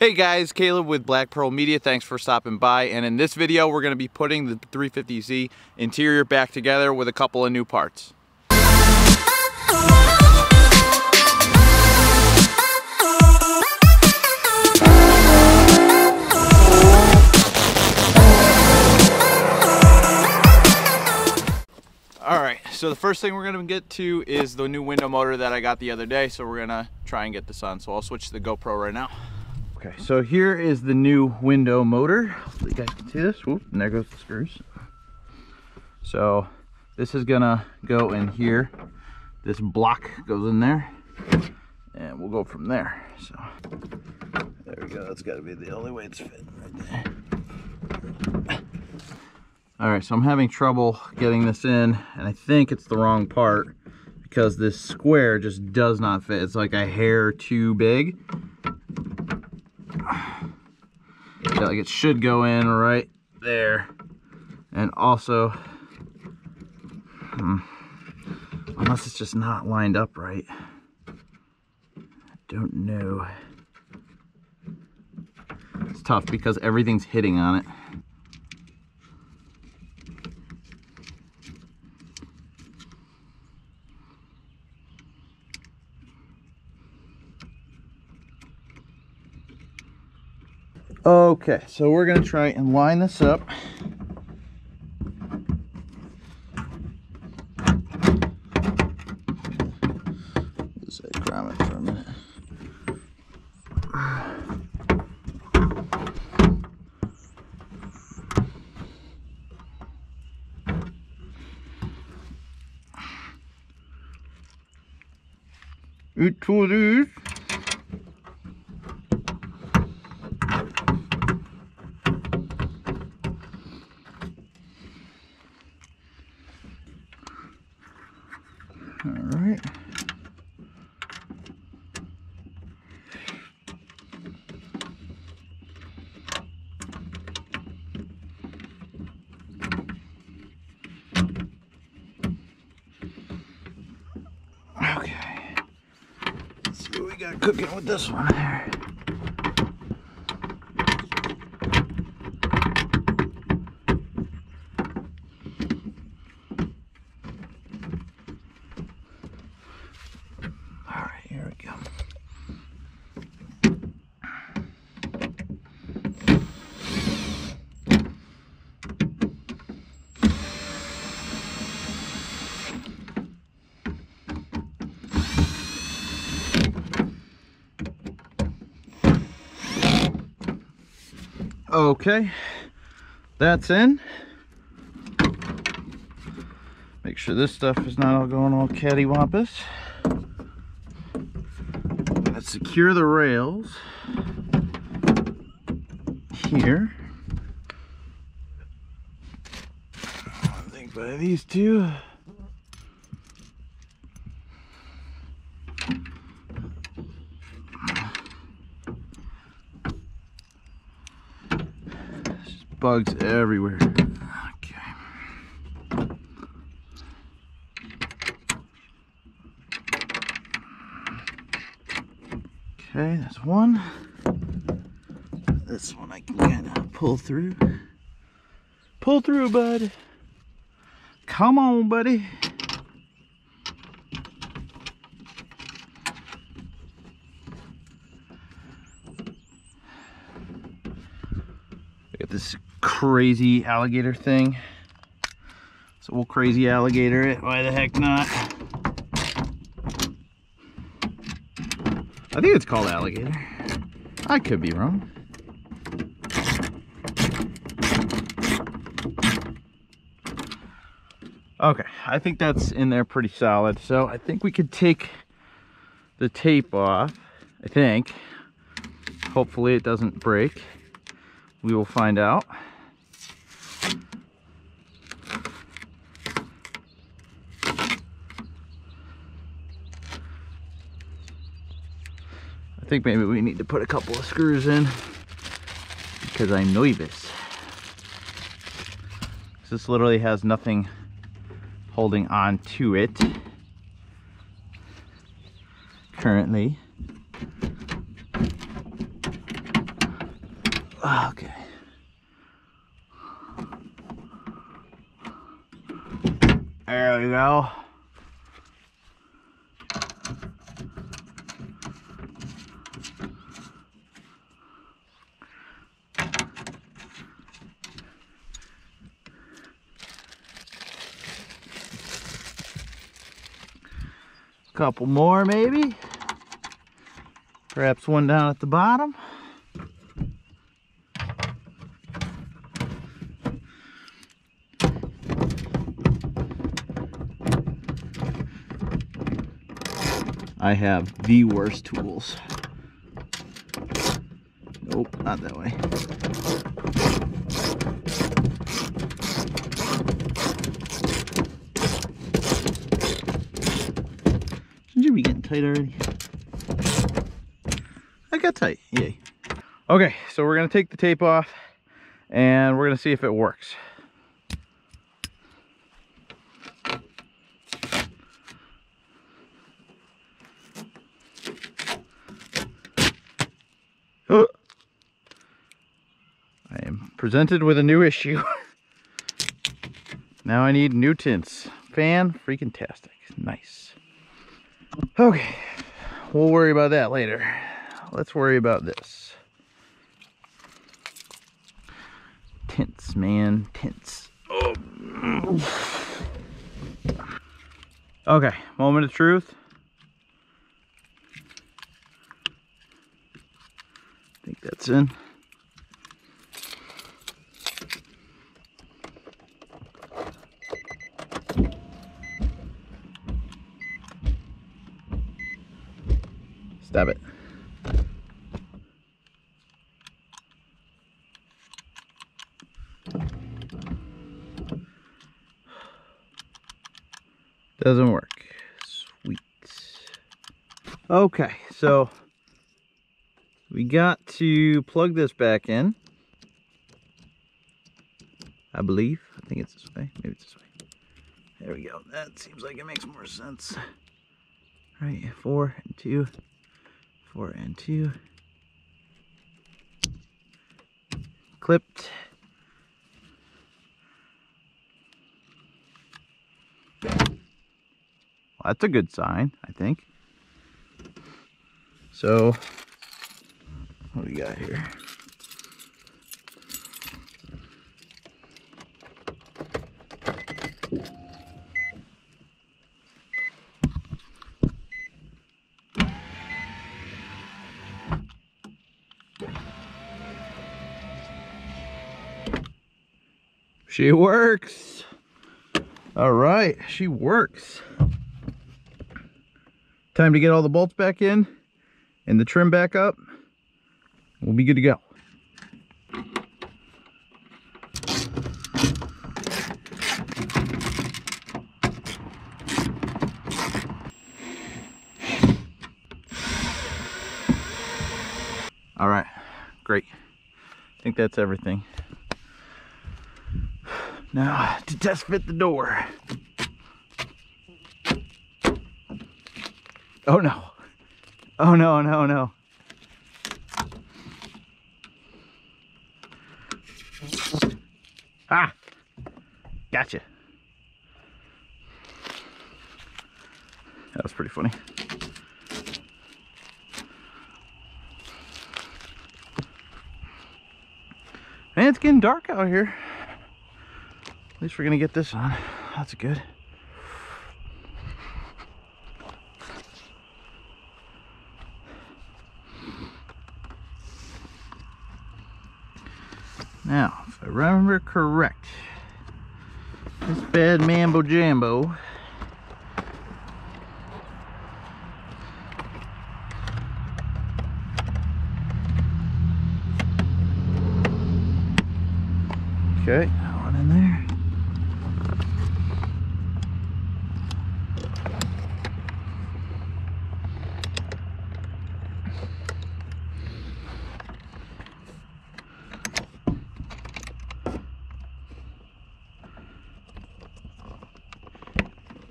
Hey guys, Caleb with Black Pearl Media. Thanks for stopping by. And in this video, we're going to be putting the 350Z interior back together with a couple of new parts. Alright, so the first thing we're going to get to is the new window motor that I got the other day. So we're going to try and get this on. So I'll switch to the GoPro right now. Okay, so here is the new window motor. Hopefully you guys can see this. Whoop, and there goes the screws. So this is gonna go in here. This block goes in there, and we'll go from there. So there we go. That's got to be the only way it's fitting right there. All right, so I'm having trouble getting this in, and I think it's the wrong part because this square just does not fit. It's like a hair too big. Like it should go in right there, and also unless it's just not lined up right, I don't know. It's tough because everything's hitting on it. Okay, so we're gonna try and line this up. Just grab it for a minute. It was. Alright. Okay. Let's see what we got cooking with this one here. Okay, that's in. Make sure this stuff is not all going all cattywampus. Let's secure the rails here. I think by these two. Bugs everywhere. Okay. Okay, that's one. This one I can kind of pull through. Pull through, bud. Come on, buddy. Got this crazy alligator thing. So we'll crazy alligator it. Why the heck not? I think it's called alligator. I could be wrong. Okay, I think that's in there pretty solid. So I think we could take the tape off. I think. Hopefully it doesn't break. We will find out. I think maybe we need to put a couple of screws in because I'm nervous. This literally has nothing holding on to it currently. Okay. There we go. Couple more maybe. Perhaps one down at the bottom. I have the worst tools. Nope, not that way. Shouldn't you be getting tight already? I got tight, yay. Okay, so we're gonna take the tape off and we're gonna see if it works. I am presented with a new issue. Now I need new tints. Fan-freaking-tastic. Nice. Okay, we'll worry about that later. Let's worry about this. Tints, man, tints. Oh. Okay, moment of truth. I think that's in. Stab it. Doesn't work. Sweet. Okay, so we got to plug this back in. I believe. I think it's this way. Maybe it's this way. There we go. That seems like it makes more sense. Right, 4 and 2. 4 and 2. Clipped. Well, that's a good sign, I think. So, what do we got here? She works. All right, she works. Time to get all the bolts back in and the trim back up. We'll be good to go. All right, great. I think that's everything. Now to test fit the door. Oh no. Oh no, no, no. Ah! Gotcha. That was pretty funny. Man, it's getting dark out here. At least we're gonna get this on. That's good. Now, if I remember correct, this bad mambo jambo okay, that one in there.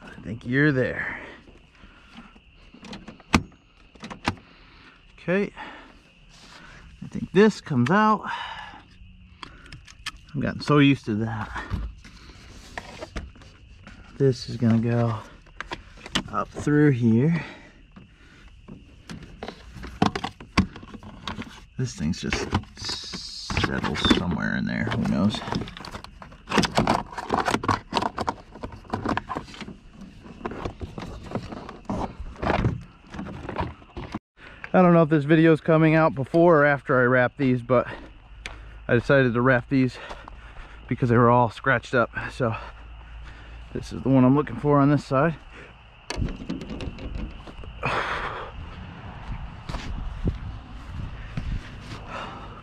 I think you're there. Okay, I think this comes out. I've gotten so used to that. This is gonna go up through here. This thing's just settles somewhere in there, who knows. I don't know if this video is coming out before or after I wrap these, but I decided to wrap these because they were all scratched up. So this is the one I'm looking for on this side.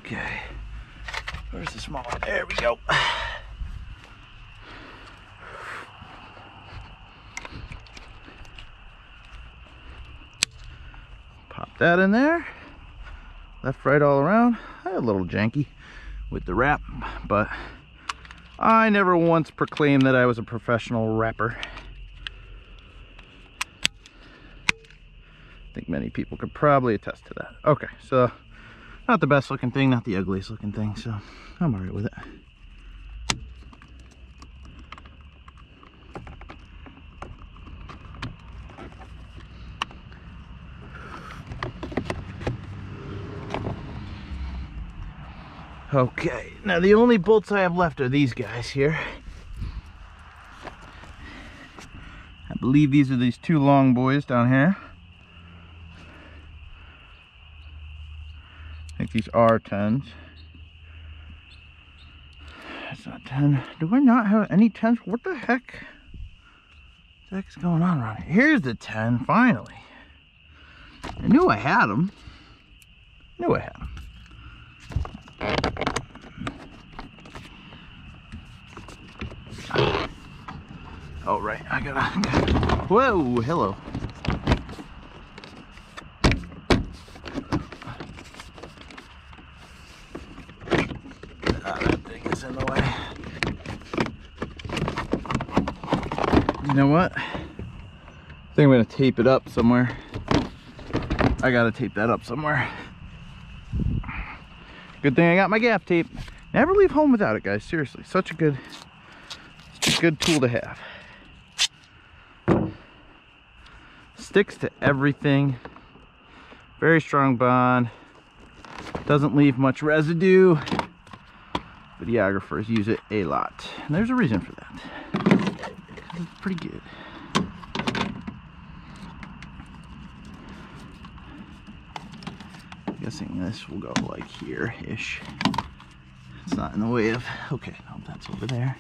Okay, where's the small one? There we go. Pop that in there. Left, right, all around. A little janky with the wrap, but I never once proclaimed that I was a professional wrapper. I think many people could probably attest to that. Okay, so not the best looking thing, not the ugliest looking thing, so I'm alright with it. Okay, now the only bolts I have left are these guys here. I believe these are these two long boys down here. I think these are 10s. That's not 10. Do I not have any 10s? What the heck? What the heck's going on around here? Here's the 10, finally. I knew I had them. Oh, right, I gotta, whoa, hello. That thing is in the way. You know what? I think I'm gonna tape it up somewhere. I gotta tape that up somewhere. Good thing I got my gaff tape. Never leave home without it, guys. Seriously, such a good tool to have. Sticks to everything. Very strong bond. Doesn't leave much residue. Videographers use it a lot, and there's a reason for that. It's pretty good. I'm guessing this will go like here-ish. It's not in the way of, okay, no, that's over there.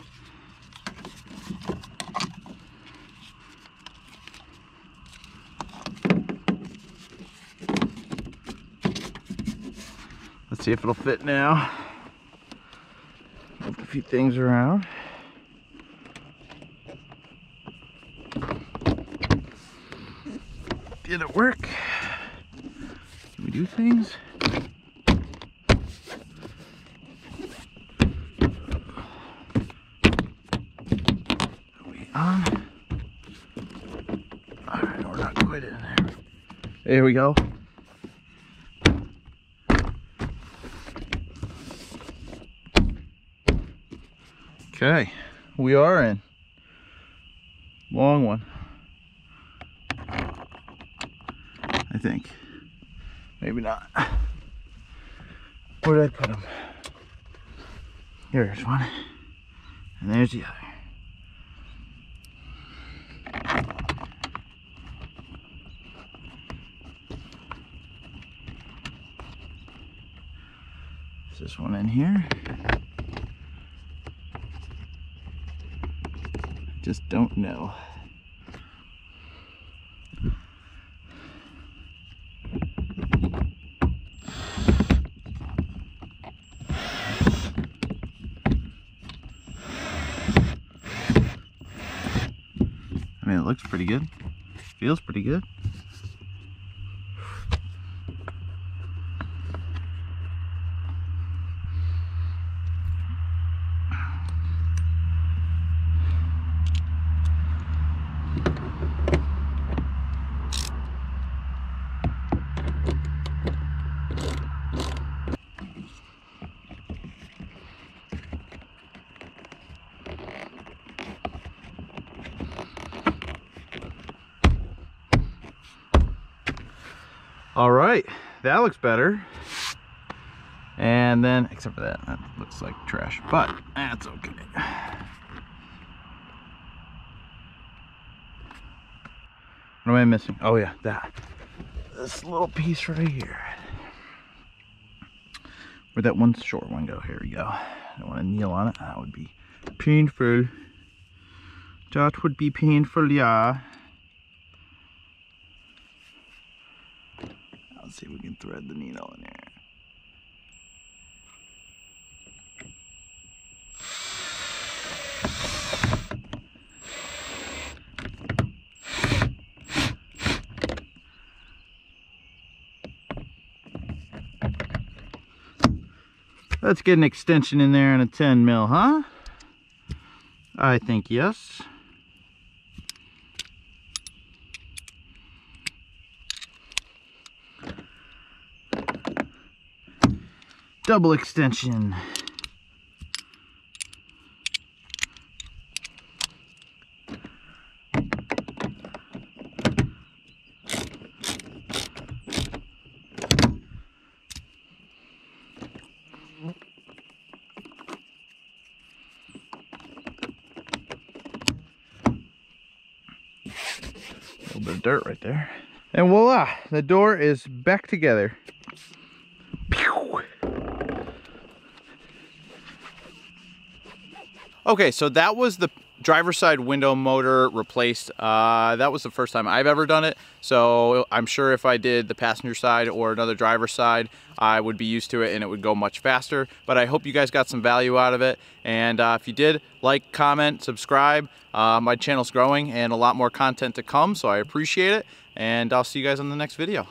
Let's see if it'll fit now. Move a few things around. Did it work? Can we do things? Are we on? Alright, we're not quite in there. There we go. Okay, we are in. Long one. I think. Maybe not. Where did I put them? There's one. And there's the other. Is this one in here? Just don't know. I mean, it looks pretty good. Feels pretty good. All right, that looks better. And then, except for that looks like trash, but that's okay. What am I missing? Oh yeah, this little piece right here. Where'd that one short one go? Here we go. I don't want to kneel on it. That would be painful. That would be painful, yeah. Let's see if we can thread the needle in there. Let's get an extension in there and a 10 mil, huh? I think yes. Double extension. A little bit of dirt right there. And voila, the door is back together. Pew! Okay, so that was the driver's side window motor replaced. That was the first time I've ever done it. So I'm sure if I did the passenger side or another driver's side, I would be used to it and it would go much faster. But I hope you guys got some value out of it. And if you did, like, comment, subscribe. My channel's growing and a lot more content to come, so I appreciate it. And I'll see you guys on the next video.